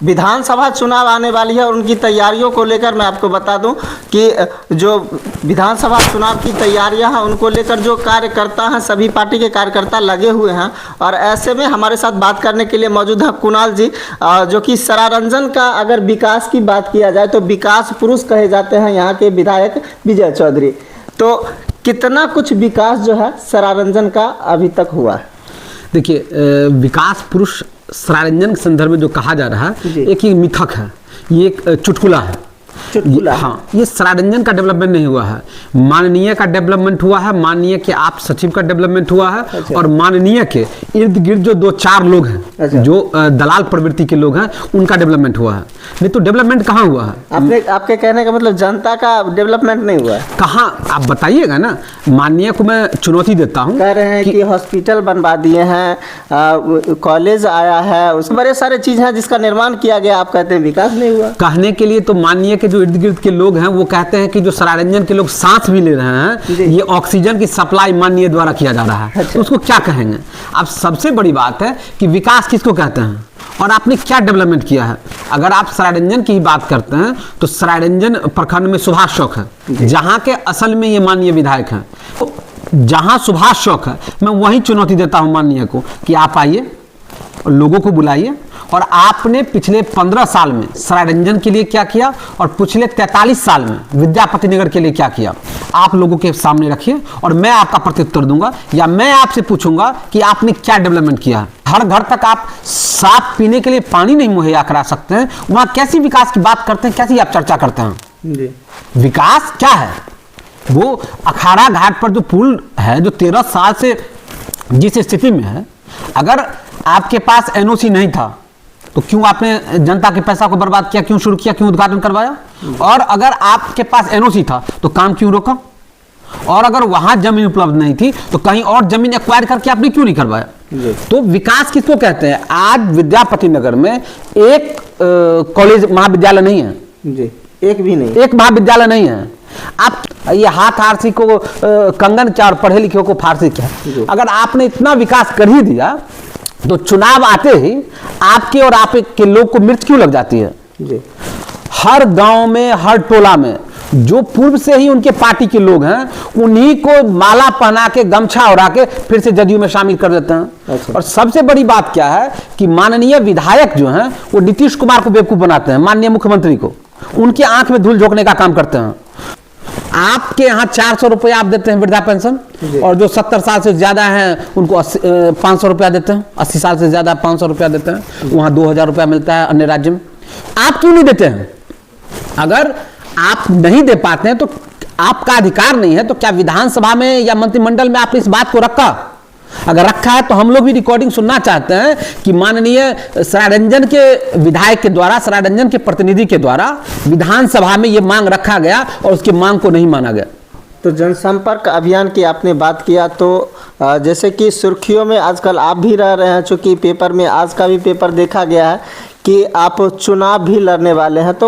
विधानसभा चुनाव आने वाली है और उनकी तैयारियों को लेकर मैं आपको बता दूं कि जो विधानसभा चुनाव की तैयारियां हैं उनको लेकर जो कार्यकर्ता हैं, सभी पार्टी के कार्यकर्ता लगे हुए हैं। और ऐसे में हमारे साथ बात करने के लिए मौजूद हैं कुणाल जी, जो कि सरारंजन का अगर विकास की बात किया जाए तो विकास पुरुष कहे जाते हैं यहाँ के विधायक विजय चौधरी। तो कितना कुछ विकास जो है सरारंजन का अभी तक हुआ है? देखिए, विकास पुरुष सरारंजन के संदर्भ में जो कहा जा रहा है एक ही मिथक है, ये एक चुटकुला है। हाँ, ये सरारंजन का डेवलपमेंट नहीं हुआ है, माननीय का डेवलपमेंट हुआ है। माननीय के आप सचिव का डेवलपमेंट हुआ है। अच्छा। और माननीय के इर्द गिर्द जो 2-4 लोग हैं। अच्छा। जो दलाल प्रवृत्ति के लोग हैं उनका डेवलपमेंट हुआ है, नहीं तो डेवलपमेंट कहाँ हुआ है? आपके कहने का मतलब जनता का डेवलपमेंट नहीं हुआ है? कहाँ, आप बताइएगा ना। माननीय को मैं चुनौती देता हूँ। कह रहे हैं कि हॉस्पिटल बनवा दिए हैं, कॉलेज आया है, उसमें बड़े सारे चीज हैं जिसका निर्माण किया गया, आप कहते हैं विकास नहीं हुआ। कहने के लिए तो माननीय के जो इर्द गिर्द के लोग हैं वो कहते हैं कि जो सरारंजन के लोग सांस भी ले रहे हैं, ये ऑक्सीजन की सप्लाई माननीय द्वारा किया जा रहा है। अच्छा। तो उसको क्या कहेंगे? अब सबसे बड़ी बात है कि विकास किसको कहते हैं और आपने क्या डेवलपमेंट किया है। अगर आप सरारंजन की बात करते हैं तो सरारंजन प्रखंड में सुभाष चौक है, जहां के असल में ये माननीय विधायक हैं। तो जहां सुभाष चौक है, मैं वही चुनौती देता हूं माननीय को कि आप आइए और लोगों को बुलाइए और आपने पिछले 15 साल में सरारंजन के लिए क्या किया और पिछले 43 साल में विद्यापति नगर के लिए क्या किया, आप लोगों के सामने रखिए और मैं आपका प्रत्युत्तर दूंगा या मैं आपसे पूछूंगा कि आपने क्या डेवलपमेंट किया है। हर घर तक आप साफ पीने के लिए पानी नहीं मुहैया करा सकते हैं, वहां कैसी विकास की बात करते हैं, कैसी आप चर्चा करते हैं? जी। विकास क्या है? वो अखाड़ा घाट पर जो पुल है जो 13 साल से जिस स्थिति में है, अगर आपके पास एनओसी नहीं था तो क्यों आपने जनता के पैसा को बर्बाद किया, क्यों शुरू किया, क्यों उद्घाटन करवाया? और अगर आपके पास एनओसी था तो काम क्यों रोका? और अगर वहां जमीन उपलब्ध नहीं थी तो कहीं और जमीन एक्वायर करके आपने क्यों नहीं करवाया? तो विकास किसको कहते हैं? आज विद्यापति नगर में एक कॉलेज महाविद्यालय नहीं है जी, एक भी नहीं, एक महाविद्यालय नहीं है। आप ये हाथ आरसी को कंगन चार पढ़े लिखे को फारसी क्या? अगर आपने इतना विकास कर ही दिया तो चुनाव आते ही आपके और आपके लोग को मिर्च क्यों लग जाती है? जी। हर गांव में, हर टोला में जो पूर्व से ही उनके पार्टी के लोग हैं उन्हीं को माला पहना के गमछा उड़ा के फिर से जदयू में शामिल कर देते हैं। अच्छा। और सबसे बड़ी बात क्या है कि माननीय विधायक जो हैं वो नीतीश कुमार को बेवकूफ बनाते हैं, माननीय मुख्यमंत्री को, उनके आंख में धूल झोंकने का काम करते हैं। आपके यहाँ 400 रुपया आप देते हैं वृद्धा पेंशन, और जो 70 साल से ज्यादा हैं उनको 500 रुपया देते हैं, 80 साल से ज्यादा 500 रुपया देते हैं, वहां 2000 रुपया मिलता है अन्य राज्य में। आप क्यों नहीं देते हैं? अगर आप नहीं दे पाते हैं तो आपका अधिकार नहीं है, तो क्या विधानसभा में या मंत्रिमंडल में आपने इस बात को रखा? अगर रखा है तो हम लोग भी रिकॉर्डिंग सुनना चाहते हैं कि माननीय सरारंजन के विधायक के द्वारा, सरारंजन के प्रतिनिधि के द्वारा विधानसभा में यह मांग रखा गया और उसकी मांग को नहीं माना गया। तो जनसंपर्क अभियान की आपने बात किया, तो जैसे कि सुर्खियों में आजकल आप भी रह रहे हैं, चूंकि पेपर में आज का भी पेपर देखा गया है कि आप चुनाव भी लड़ने वाले हैं, तो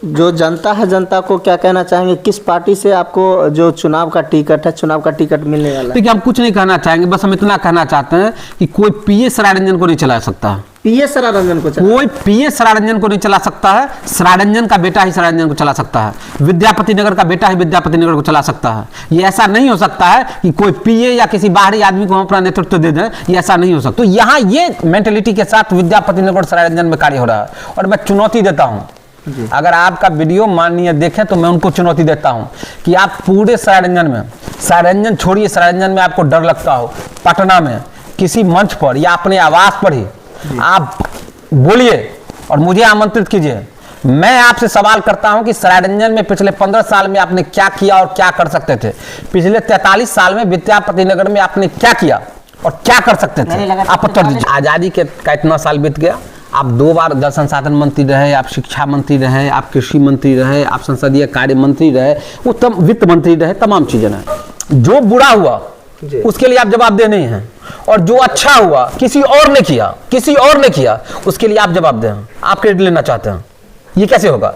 जो जनता है, जनता को क्या कहना चाहेंगे? किस पार्टी से आपको जो चुनाव का टिकट मिलने वाला है? देखिए, हम कुछ नहीं कहना चाहेंगे, बस हम इतना कहना चाहते हैं कि कोई पीए सरारंजन को नहीं चला सकता है। पीए सरारंजन को कोई पीए सरारंजन को नहीं चला सकता है। सरारंजन का बेटा ही सरारंजन को चला सकता है, विद्यापति नगर का बेटा ही विद्यापति नगर को चला सकता है। ये ऐसा नहीं हो सकता है कि कोई पीए या किसी बाहरी आदमी को हम अपना नेतृत्व दे दें, ये ऐसा नहीं हो सकता। तो यहाँ ये मेंटेलिटी के साथ विद्यापति नगर सरारंजन में कार्य हो रहा है। और मैं चुनौती देता हूँ, अगर आपका वीडियो माननीय देखें तो मैं उनको चुनौती देता हूं कि आप पूरे सरारंजन में, सरारंजन छोड़िए, सरारंजन में आपको डर लगता हो, पटना में किसी मंच पर या अपने आवास पर ही आप बोलिए और मुझे आमंत्रित कीजिए। मैं आपसे सवाल करता हूं कि सरारंजन में पिछले 15 साल में आपने क्या किया और क्या कर सकते थे? पिछले 43 साल में विद्यापति नगर में आपने क्या किया और क्या कर सकते थे? आप उत्तर दीजिए। आजादी का इतना साल बीत गया, आप 2 बार जल संसाधन मंत्री रहे, आप शिक्षा मंत्री रहे, आप कृषि मंत्री रहे, आप संसदीय कार्य मंत्री रहे, उत्तम वित्त मंत्री रहे, तमाम चीजें रहे। जो बुरा हुआ उसके लिए आप जवाबदेह नहीं हैं, और जो अच्छा हुआ किसी और ने किया उसके लिए आप जवाबदेह हैं, आप क्रेडिट लेना चाहते हैं। ये कैसे होगा?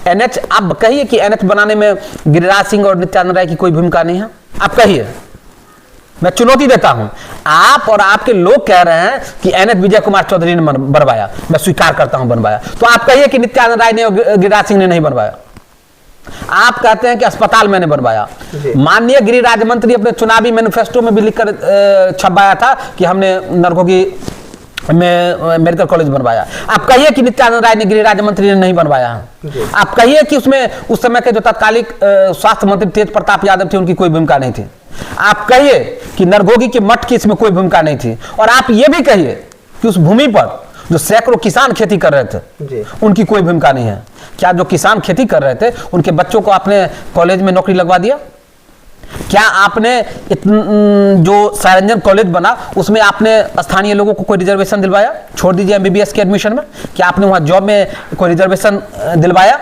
एनएच, आप कहिए कि एनएच बनाने में गिरिराज सिंह और नित्यानंद राय की कोई भूमिका नहीं है, आप कहिए। मैं चुनौती देता हूं, आप और आपके लोग कह रहे हैं कि एनएच विजय कुमार चौधरी ने बनवाया, मैं स्वीकार करता हूं बनवाया, तो आप कहिए कि नित्यानंद राय ने और गिरिराज सिंह ने नहीं बनवाया। आप कहते हैं कि अस्पताल मैंने बनवाया, माननीय गृह राज्य मंत्री अपने चुनावी मैनिफेस्टो में भी लिखकर छपवाया था कि हमने नरघोगी में मेडिकल कॉलेज बनवाया। आप कहिए कि नित्यानंद राय ने गृह राज्य मंत्री ने नहीं बनवाया। आप कहिए कि उसमें उस समय के जो तत्कालिक स्वास्थ्य मंत्री तेज प्रताप यादव थे उनकी कोई भूमिका नहीं थी। आप कहिए कि नरघोगी के मठ की इसमें कोई भूमिका नहीं थी। और आप ये भी कहिए कि उस भूमि पर जो सैकड़ों किसान खेती कर रहे थे उनकी कोई भूमिका नहीं है। क्या जो किसान खेती कर रहे थे उनके बच्चों को आपने कॉलेज में नौकरी लगवा दिया? क्या आपने जो सारंजन कॉलेज बना उसमें आपने स्थानीय लोगों को कोई रिजर्वेशन दिलवाया? छोड़ दीजिए एमबीबीएस के एडमिशन में, क्या आपने वहां जॉब में कोई रिजर्वेशन दिलवाया?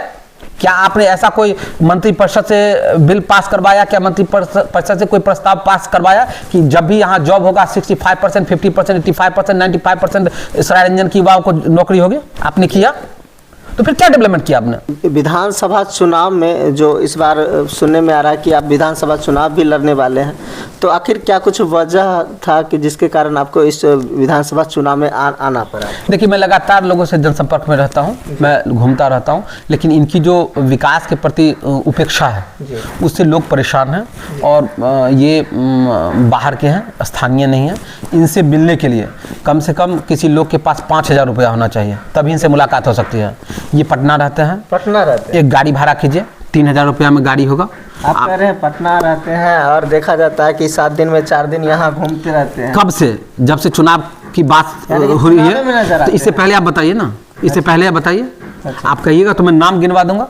क्या आपने ऐसा कोई मंत्री परिषद से बिल पास करवाया? क्या मंत्री परिषद से कोई प्रस्ताव पास करवाया कि जब भी यहाँ जॉब होगा 65%, 50%, 85%, 95% सरायरंजन की युवाओं को नौकरी होगी? आपने किया? तो फिर क्या डेवलपमेंट किया आपने? विधानसभा चुनाव में जो इस बार सुनने में आ रहा है कि आप विधानसभा चुनाव भी लड़ने वाले हैं, तो आखिर क्या कुछ वजह था कि जिसके कारण आपको इस विधानसभा चुनाव में आना पड़ा? देखिए, मैं लगातार लोगों से जनसंपर्क में रहता हूं, मैं घूमता रहता हूं, लेकिन इनकी जो विकास के प्रति उपेक्षा है उससे लोग परेशान हैं। और ये बाहर के हैं, स्थानीय नहीं हैं। इनसे मिलने के लिए कम से कम किसी लोग के पास 5,000 रुपया होना चाहिए, तभी इनसे मुलाकात हो सकती है। ये पटना रहते हैं। पटना रहते हैं। एक गाड़ी भाड़ा कीजिए, 3,000 रुपया में गाड़ी होगा। आप कह रहे हैं पटना रहते हैं और देखा जाता है कि 7 दिन में 4 दिन यहाँ घूमते रहते हैं। कब से? जब से चुनाव की बात हो रही है। तो इससे पहले आप बताइए ना, इससे पहले आप बताइए। अच्छा। आप कहिएगा तो मैं नाम गिनवा दूंगा।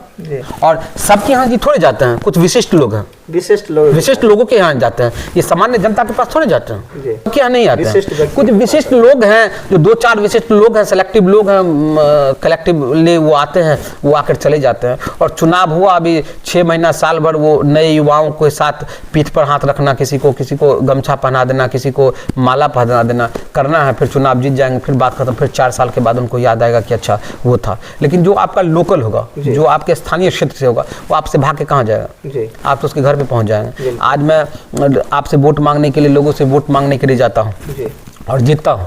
और सबके यहाँ जी थोड़े जाते हैं, कुछ विशिष्ट लोग हैं, विशिष्ट लोगों के यहाँ जाते हैं। ये सामान्य जनता के पास थोड़े जाते हैं, क्या नहीं आते हैं। कुछ विशिष्ट लोग हैं, जो 2-4 विशिष्ट लोग हैं, सेलेक्टिव लोग हैं, कलेक्टिवली वो आते हैं, वो आकर चले जाते हैं। और चुनाव हुआ अभी 6 महीना साल भर वो नए युवाओं के साथ पीठ पर हाथ रखना, किसी को गमछा पहना देना, किसी को माला पहना देना, करना है। फिर चुनाव जीत जाएंगे, फिर बात खत्म। फिर 4 साल के बाद उनको याद आएगा कि अच्छा वो था। लेकिन जो आपका लोकल होगा, जो आपके स्थानीय क्षेत्र से होगा, वो आपसे भाग के कहाँ जाएगा? आप तो उसके घर पे पहुंच जाएंगे। आज मैं आपसे वोट मांगने के लिए, लोगों से वोट मांगने के लिए जाता हूं और जीतता हूं,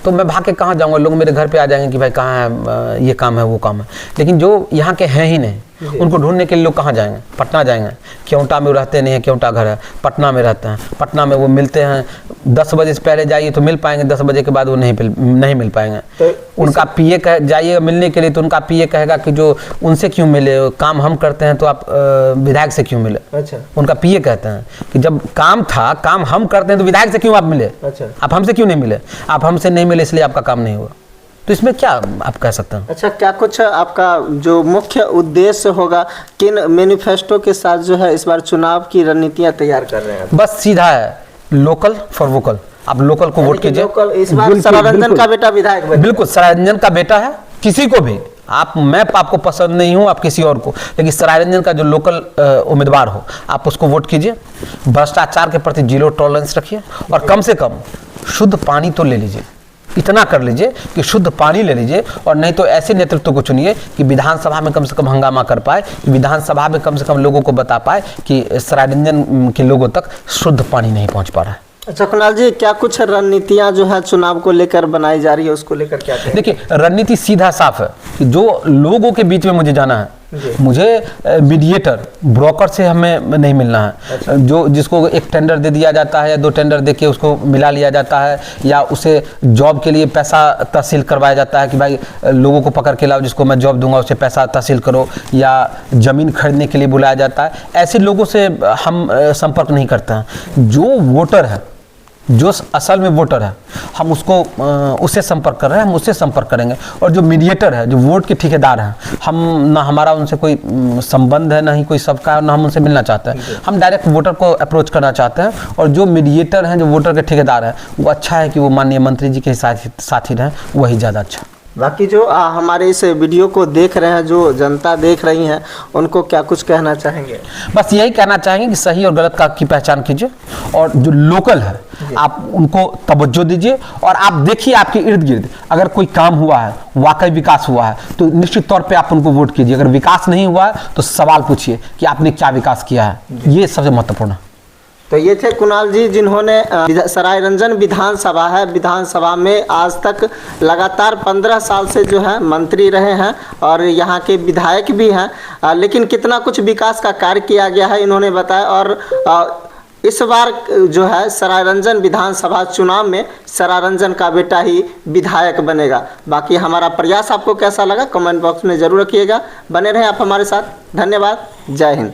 तो मैं भाग के कहाँ जाऊंगा? लोग मेरे घर पे आ जाएंगे कि भाई कहाँ है, ये काम है, वो काम है। लेकिन जो यहाँ के हैं ही नहीं, उनको ढूंढने के लिए लोग कहाँ जाएंगे? पटना जाएंगे। क्योंटा में रहते नहीं है, क्योंटा घर है, पटना में रहते हैं। पटना में वो मिलते हैं, 10 बजे से पहले जाइए तो मिल पाएंगे, 10 बजे के बाद वो नहीं मिल पाएंगे। तो उनका पीए जाइएगा मिलने के लिए तो उनका पीए कहेगा कि जो उनसे क्यों मिले, काम हम करते हैं तो आप विधायक से क्यों मिले? अच्छा। उनका पीए कहते हैं कि जब काम था, काम हम करते हैं तो विधायक से क्यों आप मिले? अच्छा। आप हमसे क्यों नहीं मिले? आप हमसे नहीं मिले इसलिए आपका काम नहीं हुआ। तो इसमें क्या आप कह सकते हैं? अच्छा, क्या कुछ आपका जो मुख्य उद्देश्य होगा, किन मैनिफेस्टो के साथ जो है इस बार चुनाव की रणनीतियां तैयार कर रहे हैं? बस सीधा है, लोकल फॉर वोकल। आप लोकल को वोट कीजिए। इस बार सरारंजन का बेटा विधायक बने। बिल्कुल, सरारंजन का बेटा है। किसी को भी मैं आपको पसंद नहीं हूं, आप किसी और को, लेकिन सरारंजन का जो लोकल उम्मीदवार हो आप उसको वोट कीजिए। भ्रष्टाचार के प्रति 0 टॉलरेंस रखिए और कम से कम शुद्ध पानी तो ले लीजिए। इतना कर लीजिए कि शुद्ध पानी ले लीजिए। और नहीं तो ऐसे नेतृत्व को चुनिए कि विधानसभा में कम से कम हंगामा कर पाए, विधानसभा में कम से कम लोगों को बता पाए कि सरारंजन के लोगों तक शुद्ध पानी नहीं पहुंच पा रहा है। अच्छा कुणाल जी, क्या कुछ रणनीतियां जो है चुनाव को लेकर बनाई जा रही है, उसको लेकर क्या कहें? देखिए, रणनीति सीधा साफ है कि जो लोगों के बीच में मुझे जाना है, मुझे मीडिएटर, ब्रोकर से हमें नहीं मिलना है। अच्छा। जो जिसको एक टेंडर दे दिया जाता है या 2 टेंडर देके उसको मिला लिया जाता है, या उसे जॉब के लिए पैसा तहसील करवाया जाता है कि भाई लोगों को पकड़ के लाओ, जिसको मैं जॉब दूंगा उसे पैसा तहसील करो, या जमीन खरीदने के लिए बुलाया जाता है। ऐसे लोगों से हम संपर्क नहीं करते हैं। जो वोटर है, जो असल में वोटर है, हम उससे संपर्क कर रहे हैं, हम उससे संपर्क करेंगे। और जो मीडिएटर है, जो वोट के ठेकेदार हैं, हम ना हमारा उनसे कोई संबंध है, ना ही कोई सबका, ना हम उनसे मिलना चाहते हैं। हम डायरेक्ट वोटर को अप्रोच करना चाहते हैं। और जो मीडिएटर हैं, जो वोटर के ठेकेदार हैं, वो अच्छा है कि वो माननीय मंत्री जी के साथ ही रहें, वही ज़्यादा अच्छा। बाकी जो हमारे इस वीडियो को देख रहे हैं, जो जनता देख रही है, उनको क्या कुछ कहना चाहेंगे? बस यही कहना चाहेंगे कि सही और गलत की पहचान कीजिए, और जो लोकल है आप उनको तवज्जो दीजिए। और आप देखिए आपके इर्द गिर्द अगर कोई काम हुआ है, वाकई विकास हुआ है, तो निश्चित तौर पे आप उनको वोट कीजिए। अगर विकास नहीं हुआ है तो सवाल पूछिए कि आपने क्या विकास किया है। ये सबसे महत्वपूर्ण है। तो ये थे कुणाल जी, जिन्होंने सरायरंजन विधानसभा है, विधानसभा में आज तक लगातार 15 साल से जो है मंत्री रहे हैं और यहाँ के विधायक भी हैं। लेकिन कितना कुछ विकास का कार्य किया गया है इन्होंने बताया। और इस बार जो है सरायरंजन विधानसभा चुनाव में सरायरंजन का बेटा ही विधायक बनेगा। बाकी हमारा प्रयास आपको कैसा लगा कमेंट बॉक्स में ज़रूर रखिएगा। बने रहें आप हमारे साथ। धन्यवाद। जय हिंद।